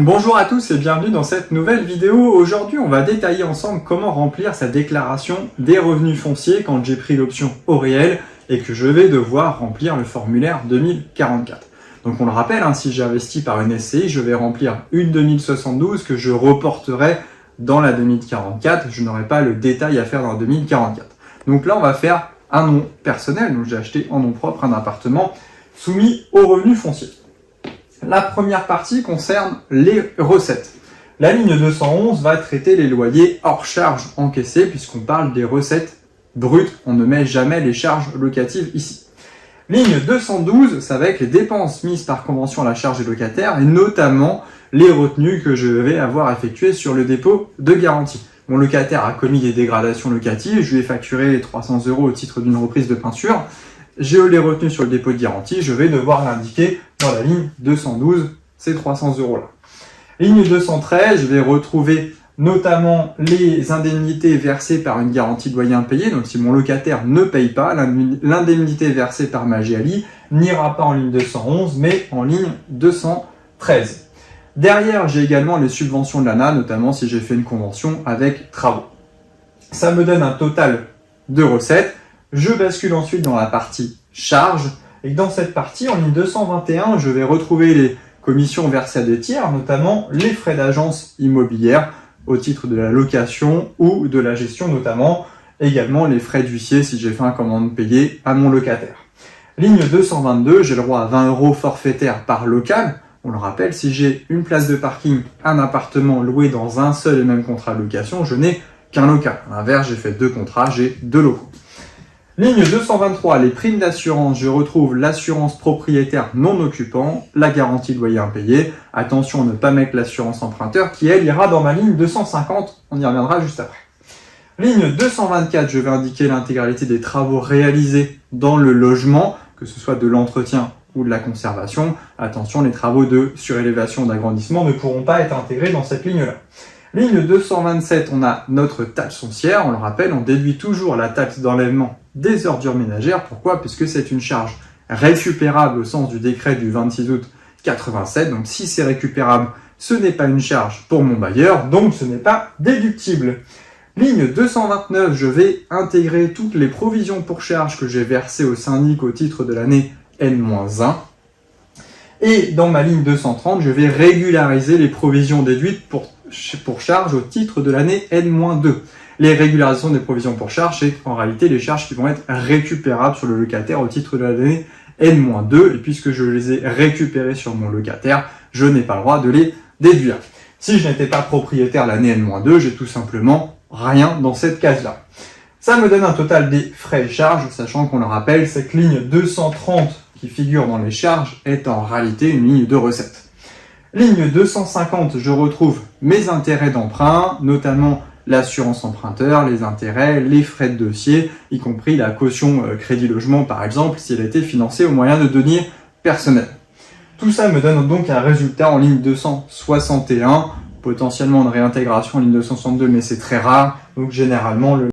Bonjour à tous et bienvenue dans cette nouvelle vidéo. Aujourd'hui, on va détailler ensemble comment remplir sa déclaration des revenus fonciers quand j'ai pris l'option au réel et que je vais devoir remplir le formulaire 2044. Donc on le rappelle, si j'ai investi par une SCI, je vais remplir une 2072 que je reporterai dans la 2044. Je n'aurai pas le détail à faire dans la 2044. Donc là, on va faire un nom personnel. Donc j'ai acheté en nom propre un appartement soumis aux revenus fonciers. La première partie concerne les recettes. La ligne 211 va traiter les loyers hors charges encaissés puisqu'on parle des recettes brutes. On ne met jamais les charges locatives ici. Ligne 212, ça va être les dépenses mises par convention à la charge des locataires et notamment les retenues que je vais avoir effectuées sur le dépôt de garantie. Mon locataire a commis des dégradations locatives, je lui ai facturé 300 € au titre d'une reprise de peinture. J'ai les retenues sur le dépôt de garantie, je vais devoir l'indiquer dans la ligne 212, ces 300 € là. Ligne 213, je vais retrouver notamment les indemnités versées par une garantie de loyer impayé. Donc si mon locataire ne paye pas, l'indemnité versée par ma GALI n'ira pas en ligne 211, mais en ligne 213. Derrière, j'ai également les subventions de l'ANA, notamment si j'ai fait une convention avec travaux. Ça me donne un total de recettes. Je bascule ensuite dans la partie charges. Et dans cette partie, en ligne 221, je vais retrouver les commissions versées à des tiers, notamment les frais d'agence immobilière au titre de la location ou de la gestion notamment. Également les frais d'huissier si j'ai fait un commande payé à mon locataire. Ligne 222, j'ai le droit à 20 € forfaitaire par local. On le rappelle, si j'ai une place de parking, un appartement loué dans un seul et même contrat de location, je n'ai qu'un local. À l'inverse, j'ai fait deux contrats, j'ai deux locaux. Ligne 223, les primes d'assurance, je retrouve l'assurance propriétaire non occupant, la garantie de loyer impayé. Attention à ne pas mettre l'assurance emprunteur qui, elle, ira dans ma ligne 250. On y reviendra juste après. Ligne 224, je vais indiquer l'intégralité des travaux réalisés dans le logement, que ce soit de l'entretien ou de la conservation. Attention, les travaux de surélévation, d'agrandissement ne pourront pas être intégrés dans cette ligne-là. Ligne 227, on a notre taxe foncière. On le rappelle, on déduit toujours la taxe d'enlèvement des ordures ménagères. Pourquoi? Puisque c'est une charge récupérable au sens du décret du 26 août 87. Donc si c'est récupérable, ce n'est pas une charge pour mon bailleur, donc ce n'est pas déductible. Ligne 229, je vais intégrer toutes les provisions pour charges que j'ai versées au syndic au titre de l'année N-1. Et dans ma ligne 230, je vais régulariser les provisions déduites pour charges au titre de l'année N-2. Les régularisations des provisions pour charges, c'est en réalité les charges qui vont être récupérables sur le locataire au titre de l'année N-2. Et puisque je les ai récupérées sur mon locataire, je n'ai pas le droit de les déduire. Si je n'étais pas propriétaire l'année N-2, j'ai tout simplement rien dans cette case-là. Ça me donne un total des frais et charges, sachant qu'on le rappelle, cette ligne 230 qui figure dans les charges est en réalité une ligne de recettes. Ligne 250, je retrouve mes intérêts d'emprunt, notamment l'assurance emprunteur, les intérêts, les frais de dossier, y compris la caution crédit logement par exemple, si elle a été financée au moyen de deniers personnels. Tout ça me donne donc un résultat en ligne 261, potentiellement de réintégration en ligne 262, mais c'est très rare, donc généralement le